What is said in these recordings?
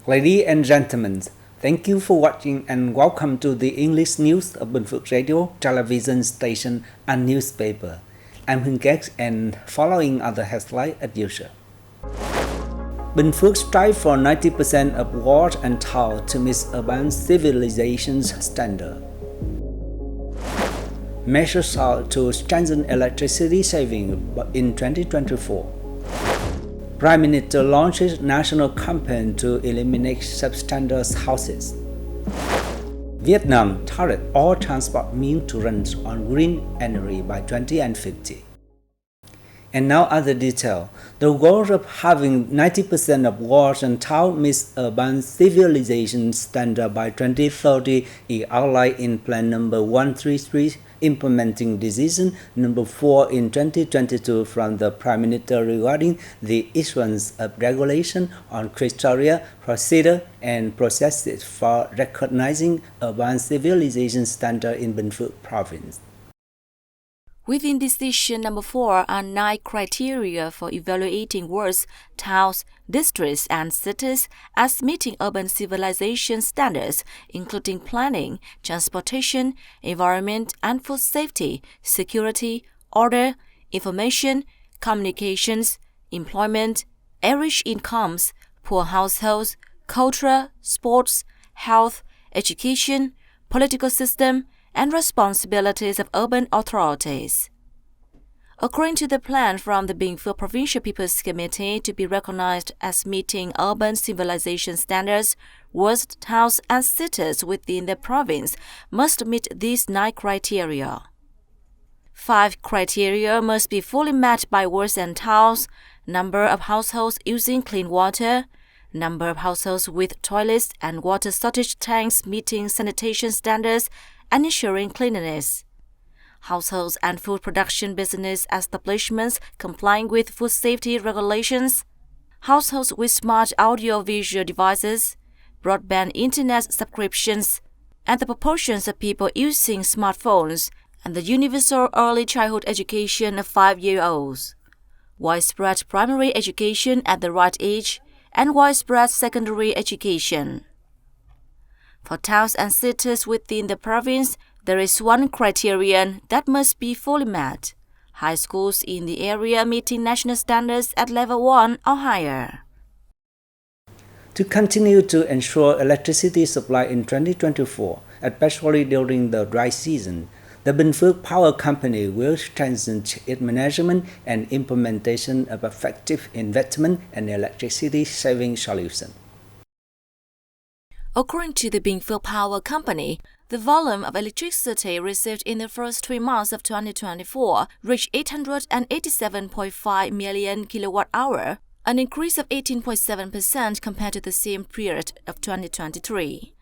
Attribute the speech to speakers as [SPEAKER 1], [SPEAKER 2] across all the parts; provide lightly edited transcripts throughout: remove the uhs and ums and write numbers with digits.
[SPEAKER 1] Ladies and gentlemen, thank you for watching and welcome to the English news of Bình Phước Radio, television station and newspaper. I'm Hưng and following are the headlines as usual. Bình Phước strive for 90% of wards and towns to meet urban civilization's standard. Measures are to strengthen electricity saving in 2024. Prime Minister launches national campaign to eliminate substandard houses. Vietnam target all transport means to run on green energy by 2050. And now other detail. The goal of having 90% of wards and towns meet urban civilization standard by 2030 is outlined in Plan Number 133, implementing decision number 4 in 2022 from the Prime Minister regarding the issuance of regulation on criteria, procedure, and processes for recognizing urban civilization standard in Bình Phước province.
[SPEAKER 2] Within decision number 4 are 9 criteria for evaluating wards, towns, districts, and cities as meeting urban civilization standards, including planning, transportation, environment and food safety, security, order, information, communications, employment, average incomes, poor households, culture, sports, health, education, political system, and responsibilities of urban authorities. According to the plan from the Bình Phước Provincial People's Committee to be recognized as meeting urban civilization standards, wards, towns, and cities within the province must meet these 9 criteria. 5 criteria must be fully met by wards and towns: number of households using clean water, number of households with toilets and water storage tanks meeting sanitation standards and ensuring cleanliness, households and food production business establishments complying with food safety regulations, households with smart audio-visual devices, broadband internet subscriptions, and the proportions of people using smartphones, and the universal early childhood education of 5-year-olds, widespread primary education at the right age, and widespread secondary education. For towns and cities within the province, there is one criterion that must be fully met: high schools in the area meeting national standards at level 1 or higher.
[SPEAKER 1] To continue to ensure electricity supply in 2024, especially during the dry season, the Bình Phước Power Company will strengthen its management and implementation of effective investment and electricity saving solutions.
[SPEAKER 2] According to the Bình Phước Power Company, the volume of electricity received in the first 3 months of 2024 reached 887.5 million kilowatt-hour, an increase of 18.7% compared to the same period of 2023.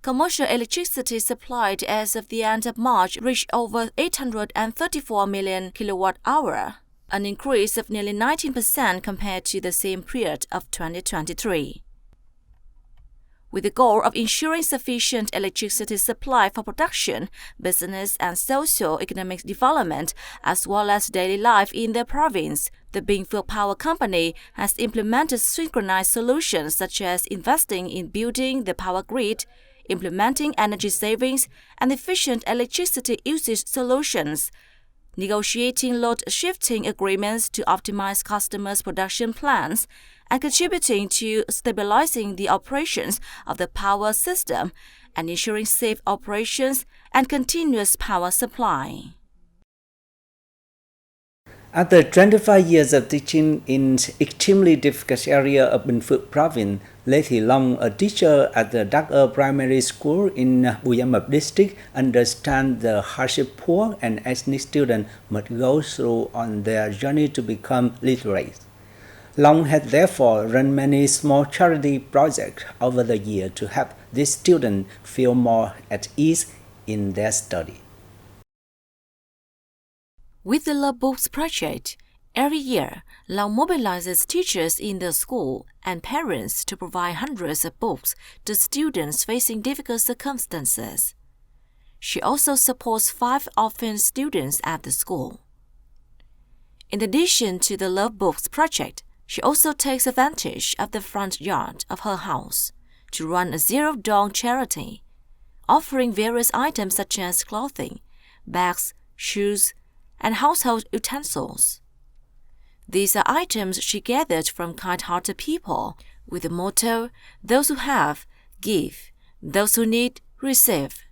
[SPEAKER 2] Commercial electricity supplied as of the end of March reached over 834 million kilowatt-hour, an increase of nearly 19% compared to the same period of 2023. With the goal of ensuring sufficient electricity supply for production, business, and socio-economic development, as well as daily life in the province, the Bình Phước Power Company has implemented synchronized solutions such as investing in building the power grid, implementing energy savings and efficient electricity usage solutions, negotiating load shifting agreements to optimize customers' production plans, and contributing to stabilizing the operations of the power system and ensuring safe operations and continuous power supply.
[SPEAKER 1] After 25 years of teaching in extremely difficult area of Bình Phước province, Lê Thị Long, a teacher at the Đắc Primary School in Bùi Gia Mập district, understands the hardship poor and ethnic students must go through on their journey to become literate. Long has therefore run many small charity projects over the year to help these students feel more at ease in their study.
[SPEAKER 2] With the Love Books project, every year, Long mobilizes teachers in the school and parents to provide hundreds of books to students facing difficult circumstances. She also supports 5 orphan students at the school. In addition to the Love Books project, She also takes advantage of the front yard of her house to run a zero-dawn charity, offering various items such as clothing, bags, shoes, and household utensils. These are items she gathered from kind-hearted people with the motto, "Those who have, give. Those who need, receive."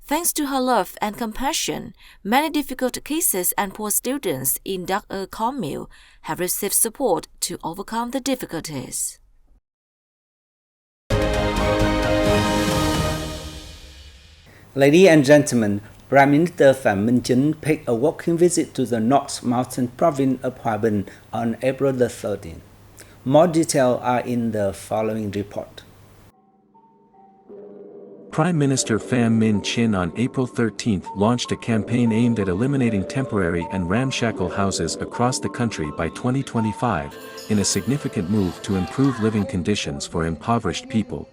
[SPEAKER 2] Thanks to her love and compassion, many difficult cases and poor students in Dark commune have received support to overcome the difficulties.
[SPEAKER 1] Ladies and gentlemen, Prime Minister Phạm Minh Chính paid a walking visit to the North Mountain province of Hòa Bình on April the 13th. More details are in the following report.
[SPEAKER 3] Prime Minister Pham Minh Chinh on April 13th launched a campaign aimed at eliminating temporary and ramshackle houses across the country by 2025, in a significant move to improve living conditions for impoverished people.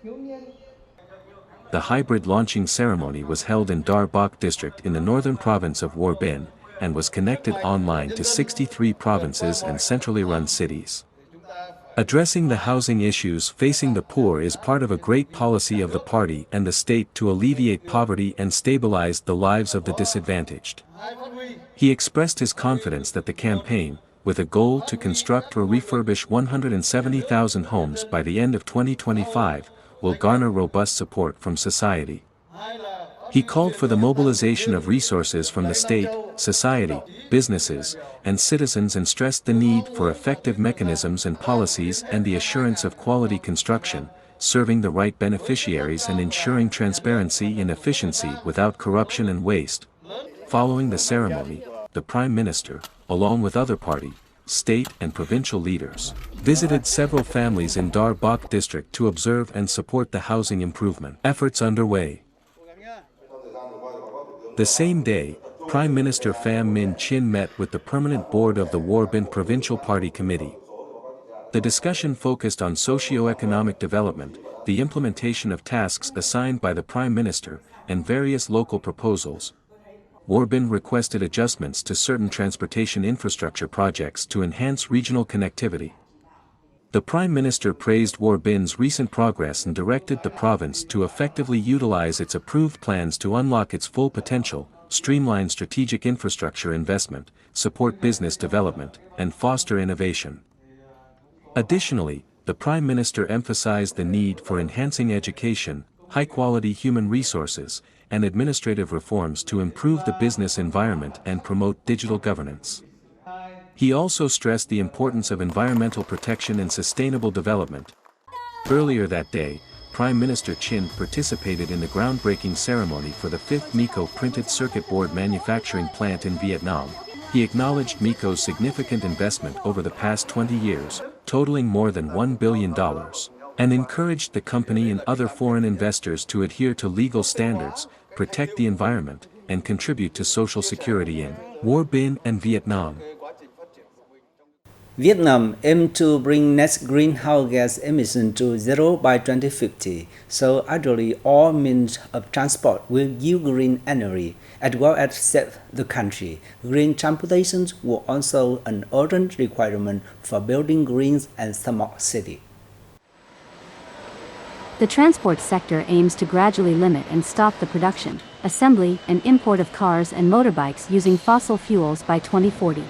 [SPEAKER 3] The hybrid launching ceremony was held in Dar Bak district in the northern province of War Bin, and was connected online to 63 provinces and centrally run cities. Addressing the housing issues facing the poor is part of a great policy of the party and the state to alleviate poverty and stabilize the lives of the disadvantaged. He expressed his confidence that the campaign, with a goal to construct or refurbish 170,000 homes by the end of 2025, will garner robust support from society. He called for the mobilization of resources from the state, society, businesses, and citizens and stressed the need for effective mechanisms and policies and the assurance of quality construction, serving the right beneficiaries and ensuring transparency and efficiency without corruption and waste. Following the ceremony, the Prime Minister, along with other party, state and provincial leaders, visited several families in Dar Bak district to observe and support the housing improvement efforts underway. The same day, Prime Minister Pham Minh Chinh met with the permanent board of the War Bin Provincial Party Committee. The discussion focused on socio-economic development, the implementation of tasks assigned by the Prime Minister, and various local proposals. War Bin requested adjustments to certain transportation infrastructure projects to enhance regional connectivity. The Prime Minister praised War Bin's recent progress and directed the province to effectively utilize its approved plans to unlock its full potential, streamline strategic infrastructure investment, support business development, and foster innovation. Additionally, the Prime Minister emphasized the need for enhancing education, high-quality human resources, and administrative reforms to improve the business environment and promote digital governance. He also stressed the importance of environmental protection and sustainable development. Earlier that day, Prime Minister Chinh participated in the groundbreaking ceremony for the 5th Miko printed circuit board manufacturing plant in Vietnam. He acknowledged Miko's significant investment over the past 20 years, totaling more than $1 billion, and encouraged the company and other foreign investors to adhere to legal standards, protect the environment, and contribute to social security in War Bin and Vietnam.
[SPEAKER 1] Vietnam aims to bring net greenhouse gas emission to zero by 2050, so ideally all means of transport will use green energy, as well as save the country. Green transportation will also an urgent requirement for building green and smart cities.
[SPEAKER 4] The transport sector aims to gradually limit and stop the production, assembly, and import of cars and motorbikes using fossil fuels by 2040.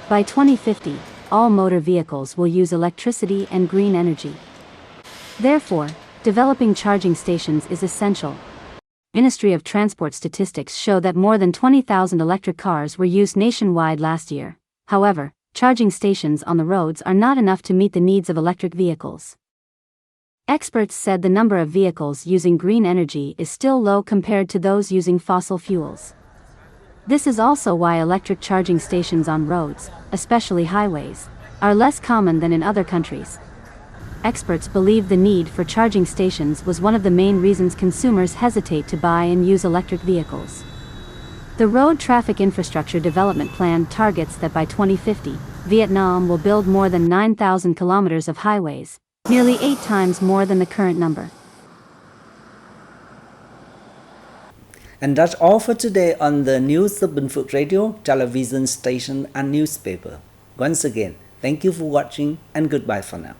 [SPEAKER 4] By 2050, all motor vehicles will use electricity and green energy. Therefore, developing charging stations is essential. Ministry of Transport statistics show that more than 20,000 electric cars were used nationwide last year. However, charging stations on the roads are not enough to meet the needs of electric vehicles. Experts said the number of vehicles using green energy is still low compared to those using fossil fuels. This is also why electric charging stations on roads, especially highways, are less common than in other countries. Experts believe the need for charging stations was one of the main reasons consumers hesitate to buy and use electric vehicles. The Road Traffic Infrastructure Development Plan targets that by 2050, Vietnam will build more than 9,000 kilometers of highways, nearly 8 times more than the current number.
[SPEAKER 1] And that's all for today on the News of Bình Phước Radio, television station and newspaper. Once again, Thank you for watching and goodbye for now.